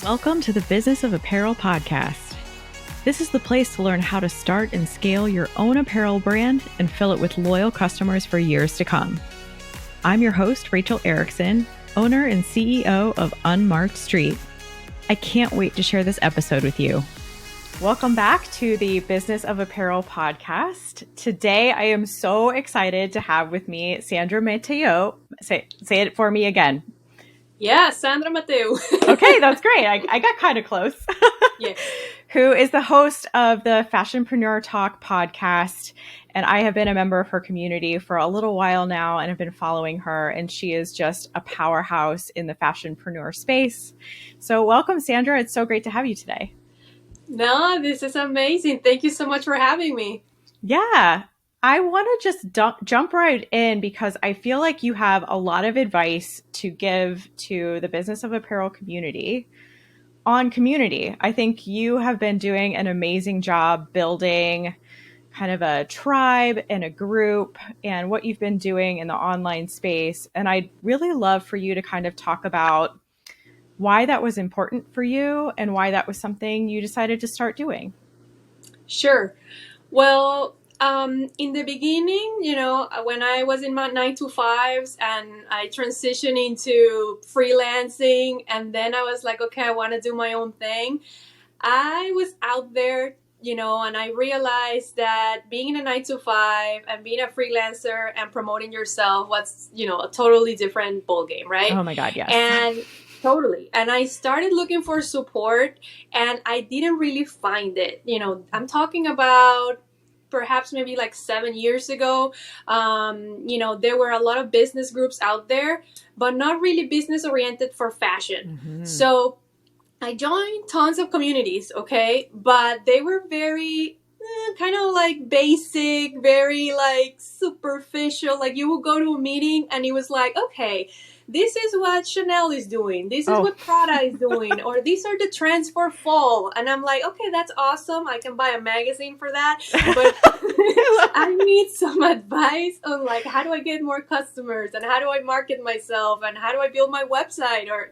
Welcome to the Business of Apparel podcast. This is the place to learn how to start and scale your own apparel brand and fill it with loyal customers for years to come. I'm your host, Rachel Erickson, owner and CEO of Unmarked Street. I can't wait to share this episode with you. Welcome back to the Business of Apparel podcast. Today, I am so excited to have with me Sandra Mateu. Say it for me again. Yeah, Sandra Mateu. Okay, that's great. I got kind of close. Yeah. Who is the host of the Fashionpreneur Talk Podcast. And I have been a member of her community for a little while now and have been following her. And she is just a powerhouse in the fashionpreneur space. So welcome, Sandra. It's so great to have you today. No, this is amazing. Thank you so much for having me. Yeah. I want to just jump right in because I feel like you have a lot of advice to give to the Business of Apparel community on community. I think you have been doing an amazing job building kind of a tribe and a group and what you've been doing in the online space. And I'd really love for you to kind of talk about why that was important for you and why that was something you decided to start doing. Sure. Well, in the beginning, when I was in my 9-to-5s and I transitioned into freelancing, and then I was like, okay, I want to do my own thing. I was out there, and I realized that being in a 9-to-5 and being a freelancer and promoting yourself was, a totally different ballgame, right? Oh my God, yes. And totally. And I started looking for support and I didn't really find it. I'm talking about perhaps maybe like 7 years ago. There were a lot of business groups out there, but not really business oriented for fashion. Mm-hmm. So I joined tons of communities, okay? But they were very kind of like basic, very like superficial. Like you would go to a meeting and it was like, okay, this is what Chanel is doing. This is what Prada is doing. Or these are the trends for fall. And I'm like, okay, that's awesome. I can buy a magazine for that. But I need some advice on like, how do I get more customers? And how do I market myself? And how do I build my website? Or,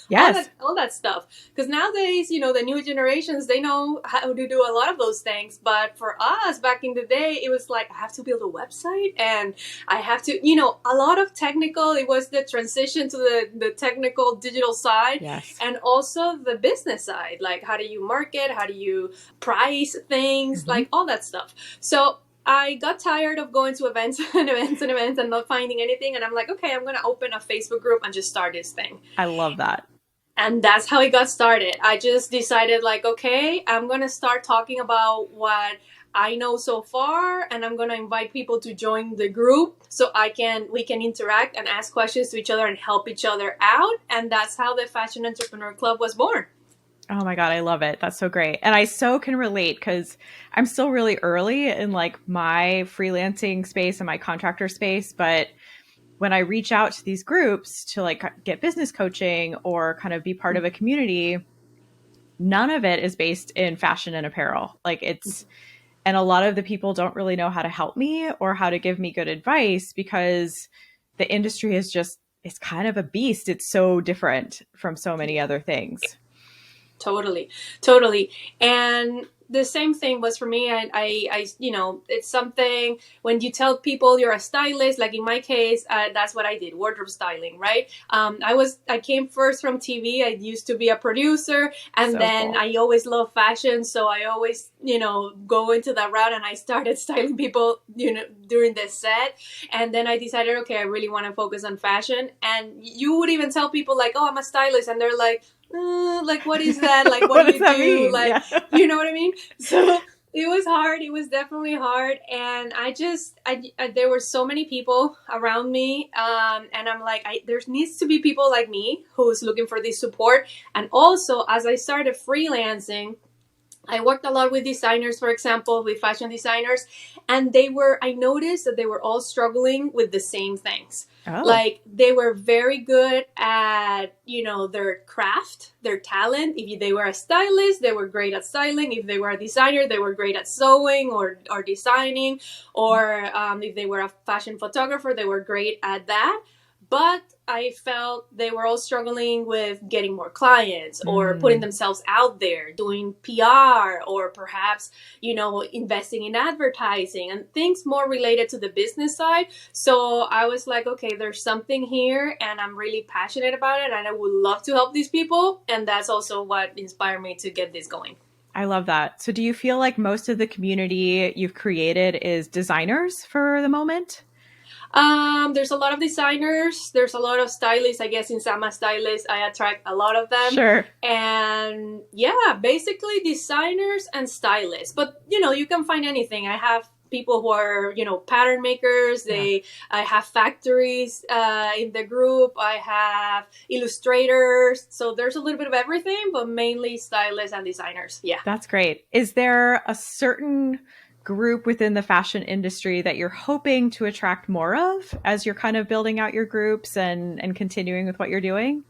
yes. all that stuff. Because nowadays, the new generations, they know how to do a lot of those things. But for us back in the day, it was like, I have to build a website and I have to, a lot of technical, it was the transition to the technical digital side. Yes. And also the business side, like how do you market, how do you price things, like all that stuff. So I got tired of going to events and not finding anything. And I'm like, okay, I'm going to open a Facebook group and just start this thing. I love that. And that's how it got started. I just decided like, okay, I'm going to start talking about what I know so far, and I'm going to invite people to join the group so we can interact and ask questions to each other and help each other out. And that's how the Fashion Entrepreneur Club was born. Oh my God, I love it. That's so great. And I so can relate because I'm still really early in like my freelancing space and my contractor space. But when I reach out to these groups to like get business coaching or kind of be part of a community, none of it is based in fashion and apparel. And a lot of the people don't really know how to help me or how to give me good advice because the industry is it's kind of a beast. It's so different from so many other things. Totally. And the same thing was for me. I it's something when you tell people you're a stylist, like in my case, that's what I did, wardrobe styling, right? I came first from TV. I used to be a producer and then cool. I always loved fashion. So I always, go into that route and I started styling people, during the set. And then I decided, okay, I really want to focus on fashion. And you would even tell people like, oh, I'm a stylist. And they're like, like, what is that? Like, what do you do? Mean? Like, yeah. You know what I mean? So it was hard. It was definitely hard. And there were so many people around me. And I'm like, there needs to be people like me who's looking for this support. And also, as I started freelancing, I worked a lot with designers, for example, with fashion designers, and I noticed that they were all struggling with the same things. Oh. Like they were very good at, their craft, their talent. If they were a stylist, they were great at styling. If they were a designer, they were great at sewing or designing. Or if they were a fashion photographer, they were great at that. but I felt they were all struggling with getting more clients or putting themselves out there, doing PR, or perhaps, investing in advertising and things more related to the business side. So I was like, okay, there's something here and I'm really passionate about it and I would love to help these people. And that's also what inspired me to get this going. I love that. So do you feel like most of the community you've created is designers for the moment? There's a lot of designers. There's a lot of stylists. I guess in Sama Stylist, I attract a lot of them. Sure. And yeah, basically designers and stylists. But, you can find anything. I have people who are, pattern makers. I have factories in the group. I have illustrators. So there's a little bit of everything, but mainly stylists and designers. Yeah. That's great. Is there a certain group within the fashion industry that you're hoping to attract more of as you're kind of building out your groups and continuing with what you're doing?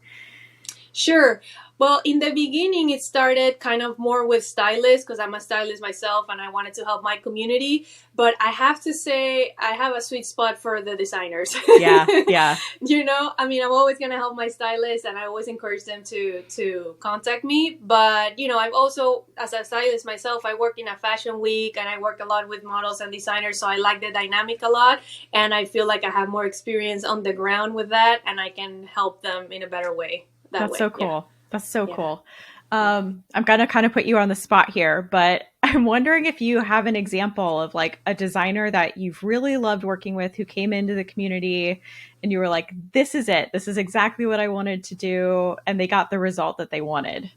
Sure. Well, in the beginning, it started kind of more with stylists because I'm a stylist myself and I wanted to help my community. But I have to say, I have a sweet spot for the designers. Yeah. I'm always going to help my stylists and I always encourage them to contact me. But, I've also, as a stylist myself, I work in a fashion week and I work a lot with models and designers. So I like the dynamic a lot. And I feel like I have more experience on the ground with that and I can help them in a better way. That's so cool. Yeah. That's so cool. I'm going to kind of put you on the spot here, but I'm wondering if you have an example of like a designer that you've really loved working with who came into the community and you were like, this is it. This is exactly what I wanted to do. And they got the result that they wanted.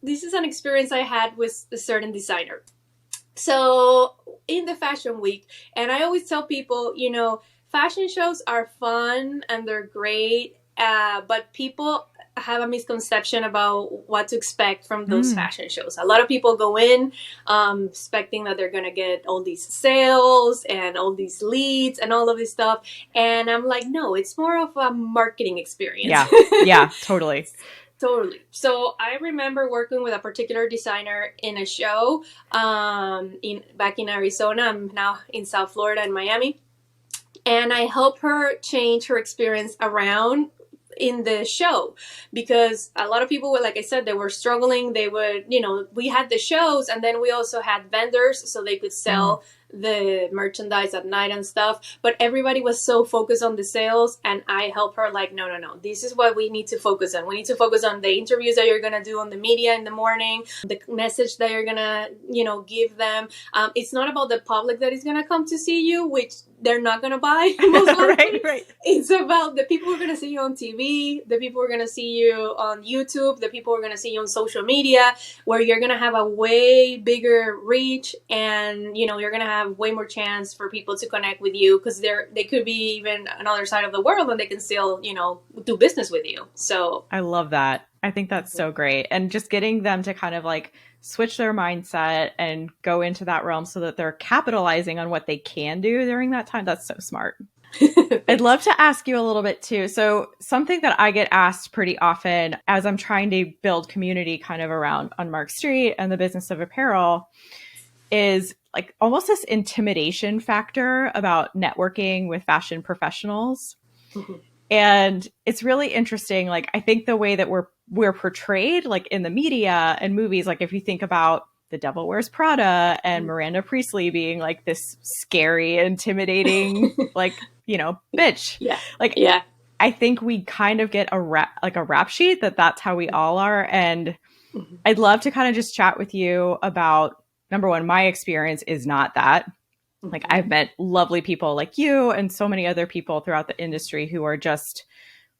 This is an experience I had with a certain designer. So in the fashion week, and I always tell people, fashion shows are fun and they're great, but people have a misconception about what to expect from those fashion shows. A lot of people go in expecting that they're going to get all these sales and all these leads and all of this stuff. And I'm like, no, it's more of a marketing experience. Yeah, totally. Totally. So I remember working with a particular designer in a show back in Arizona. I'm now in South Florida and Miami. And I helped her change her experience around in the show because a lot of people were, like I said, they were struggling. They would, we had the shows and then we also had vendors so they could sell the merchandise at night and stuff. But everybody was so focused on the sales and I helped her like, no. This is what we need to focus on. We need to focus on the interviews that you're going to do on the media in the morning, the message that you're going to, give them. It's not about the public that is going to come to see you, which they're not going to buy. Most likely. Right. It's about the people who are going to see you on TV, the people who are going to see you on YouTube, the people who are going to see you on social media, where you're going to have a way bigger reach and, you're going to have way more chance for people to connect with you because they could be even another side of the world and they can still, do business with you. So I love that. I think that's so great. And just getting them to kind of like switch their mindset and go into that realm so that they're capitalizing on what they can do during that time. That's so smart. I'd love to ask you a little bit too. So something that I get asked pretty often as I'm trying to build community kind of around Unmarked Street and the business of apparel is like almost this intimidation factor about networking with fashion professionals. Mm-hmm. And it's really interesting. Like, I think the way that we're portrayed, like in the media and movies, like if you think about The Devil Wears Prada and Miranda Priestly being like this scary, intimidating, like, bitch. Yeah. Like, yeah. I think we kind of get a rap sheet that's how we all are. And I'd love to kind of just chat with you about, number one, my experience is not that. Like, I've met lovely people like you and so many other people throughout the industry who are just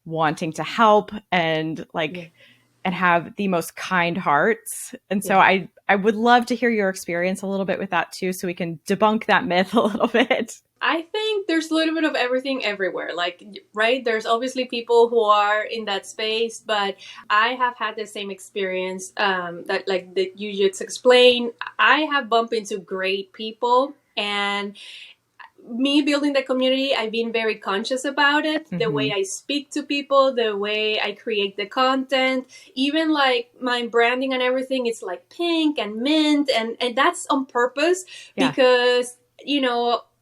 wanting to help and and have the most kind hearts. And so I would love to hear your experience a little bit with that too, so we can debunk that myth a little bit. I think there's a little bit of everything everywhere. Like, right? There's obviously people who are in that space, but I have had the same experience that you just explained. I have bumped into great people, and me building the community, I've been very conscious about it. The way I speak to people, the way I create the content, even like my branding and everything, it's like pink and mint. And that's on purpose because,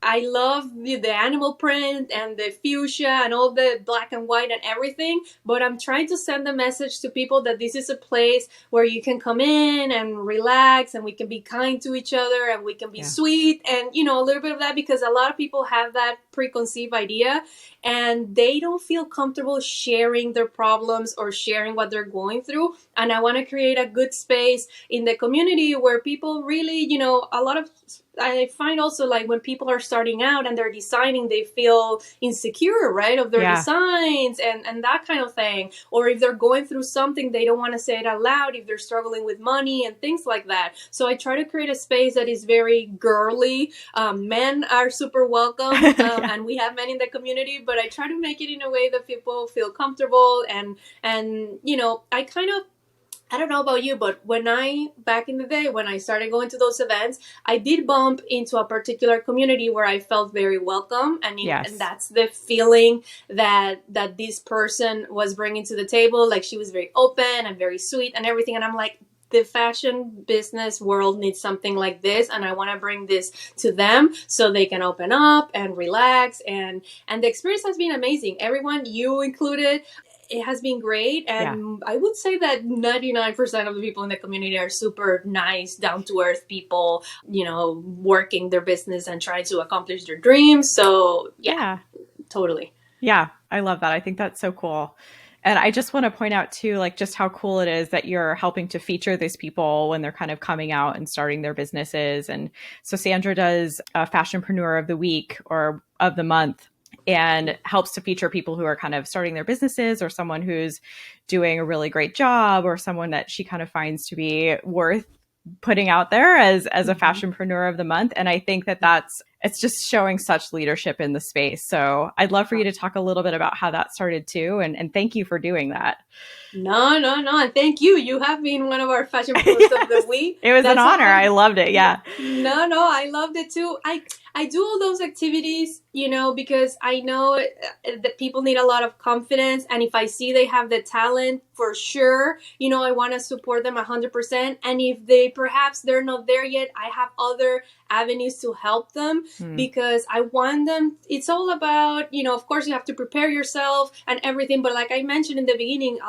I love the animal print and the fuchsia and all the black and white and everything, but I'm trying to send the message to people that this is a place where you can come in and relax, and we can be kind to each other, and we can be sweet, and a little bit of that, because a lot of people have that preconceived idea and they don't feel comfortable sharing their problems or sharing what they're going through. And I want to create a good space in the community where people really, a lot of, I find also, like, when people are starting out and they're designing, they feel insecure, right, of their designs and that kind of thing. Or if they're going through something, they don't want to say it out loud, if they're struggling with money and things like that. So I try to create a space that is very girly. Men are super welcome, and we have men in the community, but I try to make it in a way that people feel comfortable. And I don't know about you, but back in the day, when I started going to those events, I did bump into a particular community where I felt very welcome. And that's the feeling that this person was bringing to the table. Like, she was very open and very sweet and everything. And I'm like, the fashion business world needs something like this, and I want to bring this to them so they can open up and relax. And the experience has been amazing. Everyone, you included, it has been great. And I would say that 99% of the people in the community are super nice, down-to-earth people, working their business and trying to accomplish their dreams. So totally. Yeah, I love that. I think that's so cool. And I just want to point out too, like, just how cool it is that you're helping to feature these people when they're kind of coming out and starting their businesses. And so Sandra does a Fashionpreneur of the Week or of the month, and helps to feature people who are kind of starting their businesses, or someone who's doing a really great job, or someone that she kind of finds to be worth putting out there as a Fashionpreneur of the month. And I think that it's just showing such leadership in the space. So I'd love for you to talk a little bit about how that started too. And thank you for doing that. No. And thank you. You have been one of our Fashionpreneurs of the Week. It was an honor. I loved it. Yeah. No, I loved it too. I do all those activities, because I know that people need a lot of confidence. And if I see they have the talent, for sure, I want to support them 100%. And if they're not there yet, I have other avenues to help them, because I want them. It's all about, of course you have to prepare yourself and everything. But like I mentioned in the beginning,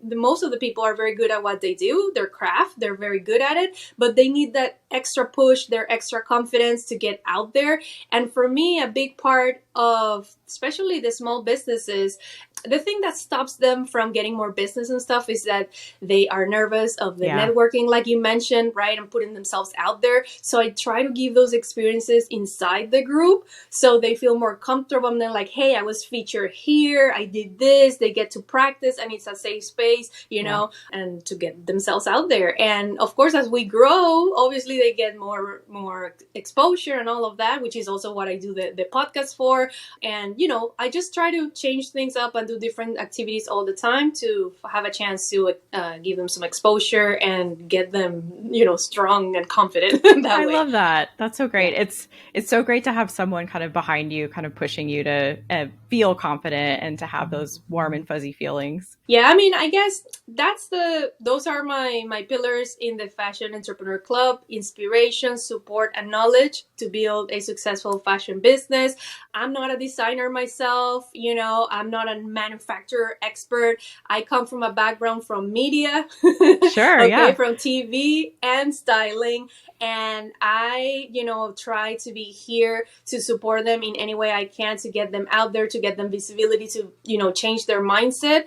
most of the people are very good at what they do, their craft, they're very good at it, but they need that extra push, their extra confidence to get out there. And for me, a big part of, especially the small businesses, the thing that stops them from getting more business and stuff is that they are nervous of the networking, like you mentioned, right? And putting themselves out there. So I try to give those experiences inside the group so they feel more comfortable. And they're like, hey, I was featured here. I did this. They get to practice, and it's a safe space, and to get themselves out there. And of course, as we grow, obviously they get more exposure and all of that, which is also what I do the podcast for. And, I just try to change things up and do different activities all the time to have a chance to give them some exposure and get them, strong and confident that way. I love that. That's so great. It's so great to have someone kind of behind you, kind of pushing you to feel confident and to have those warm and fuzzy feelings. Yeah, I mean, I guess those are my pillars in the Fashion Entrepreneur Club: inspiration, support, and knowledge to build a successful fashion business. I'm not a designer myself, I'm not a manufacturer expert. I come from a background from media. Sure, from TV and styling. And I, try to be here to support them in any way I can, to get them out there, to get them visibility, to, change their mindset.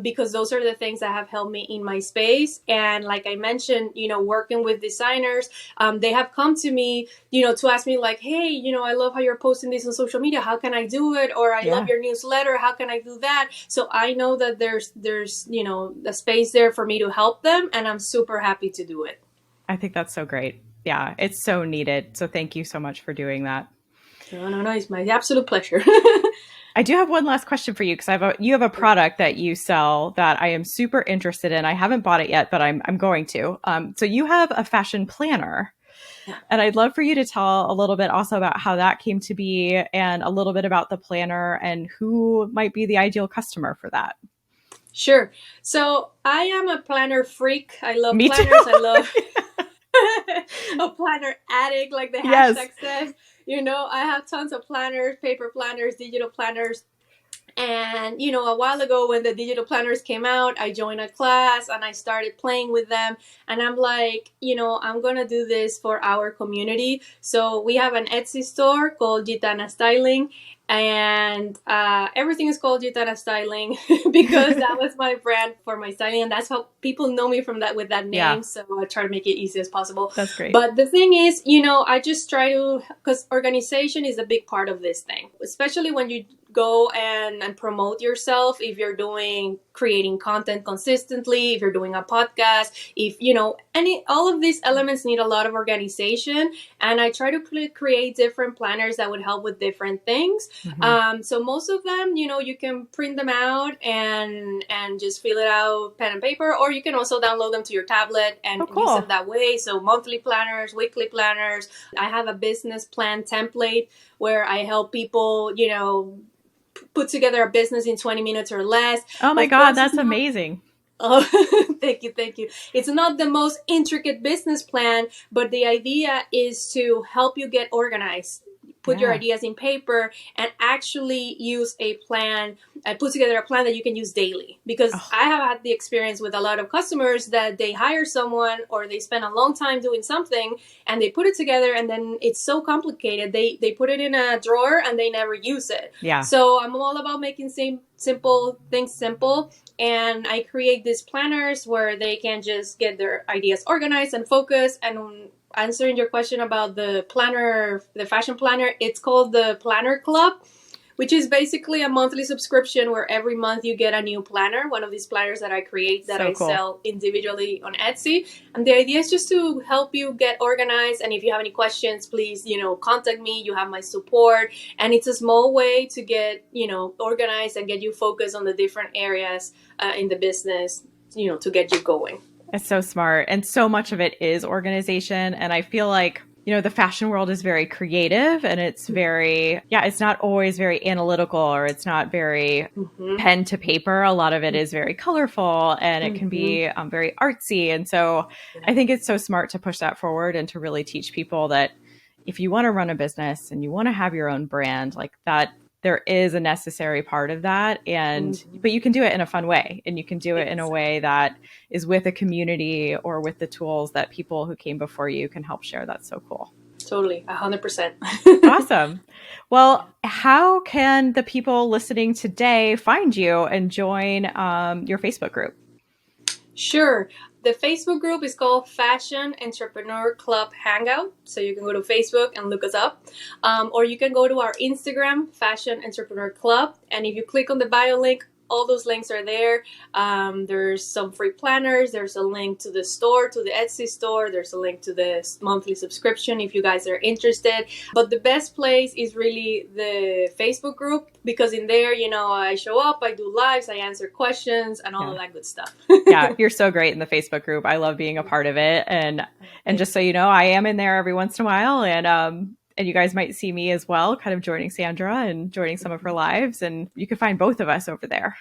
Because those are the things that have helped me in my space. And like I mentioned, working with designers, they have come to me, to ask me like, hey, I love how you're posting this on social media. How can I do it? Or I love your newsletter. How can I do that? So I know that there's a space there for me to help them. And I'm super happy to do it. I think that's so great. Yeah, it's so needed. So thank you so much for doing that. No, it's my absolute pleasure. I do have one last question for you, because you have a product that you sell that I am super interested in. I haven't bought it yet, but I'm going to. So you have a fashion planner. Yeah. And I'd love for you to tell a little bit also about how that came to be, and a little bit about the planner and who might be the ideal customer for that. Sure. So I am a planner freak. I love Me planners. Too. I love a planner addict, like the hashtag says. I have tons of planners, paper planners, digital planners. And, a while ago when the digital planners came out, I joined a class and I started playing with them. And I'm like, I'm going to do this for our community. So we have an Etsy store called Gitana Styling. And everything is called Gitana Styling because that was my brand for my styling. And that's how people know me with that name. Yeah. So I try to make it easy as possible. That's great. But the thing is, I just try to, because organization is a big part of this thing, especially when you go and promote yourself. If you're creating content consistently, if you're doing a podcast, if, all of these elements need a lot of organization. And I try to create different planners that would help with different things. Mm-hmm. So most of them, you can print them out and just fill it out pen and paper, or you can also download them to your tablet and use them that way. So monthly planners, weekly planners. I have a business plan template where I help people, put together a business in 20 minutes or less. Oh my God, that's amazing. Oh, thank you. It's not the most intricate business plan, but the idea is to help you get organized. Put your ideas in paper and actually use a plan and put together a plan that you can use daily. Because I have had the experience with a lot of customers that they hire someone or they spend a long time doing something and they put it together and then it's so complicated. They put it in a drawer and they never use it. Yeah. So I'm all about making simple things simple. And I create these planners where they can just get their ideas organized and focused. And answering your question about the planner, the fashion planner, it's called the Planner Club, which is basically a monthly subscription where every month you get a new planner, one of these planners that I create that I sell individually on Etsy. And the idea is just to help you get organized. And if you have any questions, please, contact me. You have my support. And it's a small way to get, organized and get you focused on the different areas in the business, to get you going. It's so smart. And so much of it is organization. And I feel like, the fashion world is very creative and it's very, it's not always very analytical or it's not very pen to paper. A lot of it is very colorful and it can be very artsy. And so I think it's so smart to push that forward and to really teach people that if you want to run a business and you want to have your own brand, like that, there is a necessary part of that. And, but you can do it in a fun way and you can do it in a way that is with a community or with the tools that people who came before you can help share. That's so cool. Totally. 100%. Awesome. Well, how can the people listening today find you and join your Facebook group? Sure. The Facebook group is called Fashionpreneur Club Hangout. So you can go to Facebook and look us up. Or you can go to our Instagram, Fashionpreneur Club. And if you click on the bio link, all those links are there. There's some free planners. There's a link to the store, to the Etsy store. There's a link to the monthly subscription if you guys are interested. But the best place is really the Facebook group because in there, I show up, I do lives, I answer questions and all of that good stuff. Yeah, you're so great in the Facebook group. I love being a part of it. And just so you know, I am in there every once in a while. And you guys might see me as well, kind of joining Sandra and joining some of her lives. And you can find both of us over there.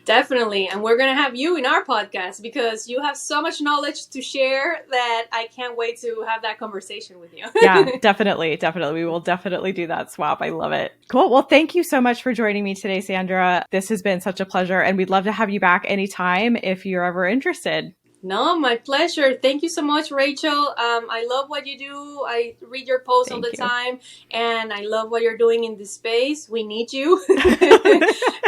Definitely. And we're going to have you in our podcast because you have so much knowledge to share that I can't wait to have that conversation with you. Yeah, definitely. We will definitely do that swap. I love it. Cool. Well, thank you so much for joining me today, Sandra. This has been such a pleasure. And we'd love to have you back anytime if you're ever interested. No, my pleasure. Thank you so much, Rachel. I love what you do. I read your posts all the time, and I love what you're doing in this space. We need you.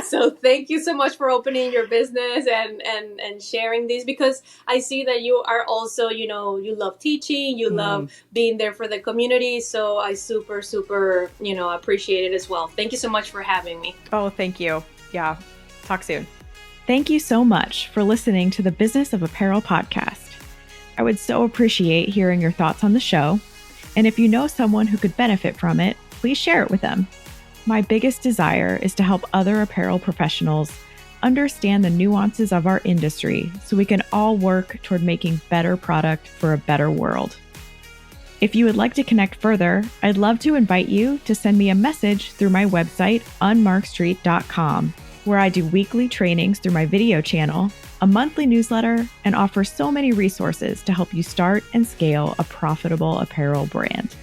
So thank you so much for opening your business and sharing this because I see that you are also, you love teaching, you love being there for the community. So I super, appreciate it as well. Thank you so much for having me. Oh, thank you. Yeah. Talk soon. Thank you so much for listening to the Business of Apparel podcast. I would so appreciate hearing your thoughts on the show. And if you know someone who could benefit from it, please share it with them. My biggest desire is to help other apparel professionals understand the nuances of our industry so we can all work toward making better product for a better world. If you would like to connect further, I'd love to invite you to send me a message through my website, unmarkstreet.com. where I do weekly trainings through my video channel, a monthly newsletter, and offer so many resources to help you start and scale a profitable apparel brand.